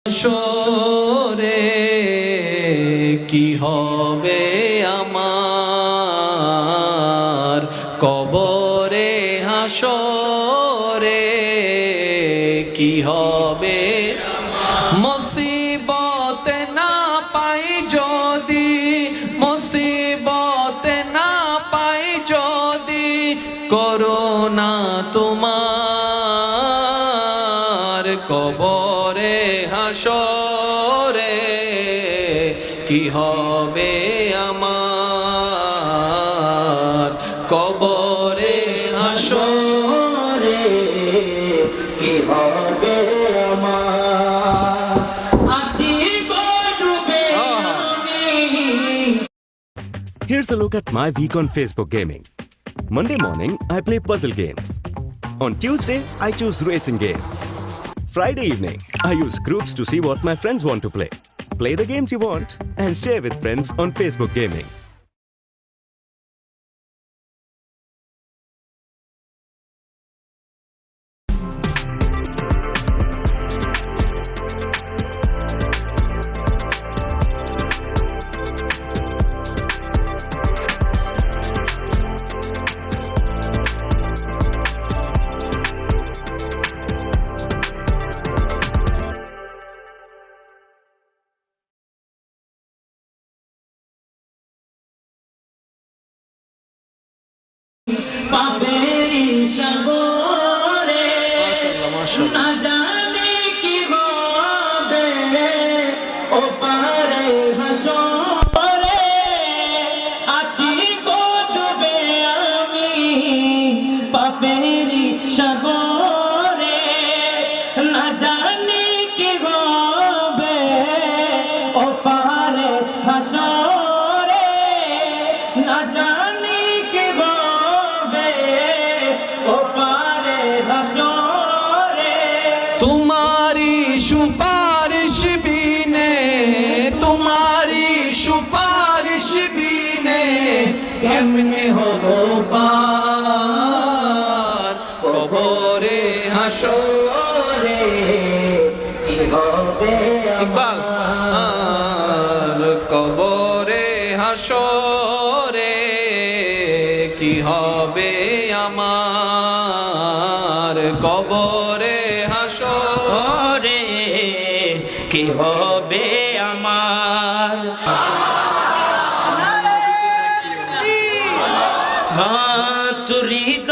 হাসরে কি হবে আমার, কবরে হাসরে কি হবে। মুসিবত না পাই যদি, মুসিবত না পাই যদি, করোনা তোমার কবরে হাসরে কি হবে আমার, কবরে হাসরে কি হবে আমার। Here's a look at my week on Facebook gaming. Monday morning, I play puzzle games. On Tuesday, I choose racing games. Friday evening, I use groups to see what my friends want to play. Play the games you want and share with friends on Facebook gaming. পাপেরি সাগরে না জানি কি হবে, ওপারে হাসরে আছি গো ডুবে আমি পাপেরি সাগরে, না জানি কি হবে, ওপারে হাসরে না জানি কি হবে, ওপারে হাসরে। তোমারি সুপারিশ বিনে, তোমারি সুপারিশ বিনে কেমনে হবো পার, কবরে হাসরে কি হবে ইকবাল, কবরে হাসরে কি হবে আমার, কবরে হাসরে কি হবে আমার। মাতুরিদ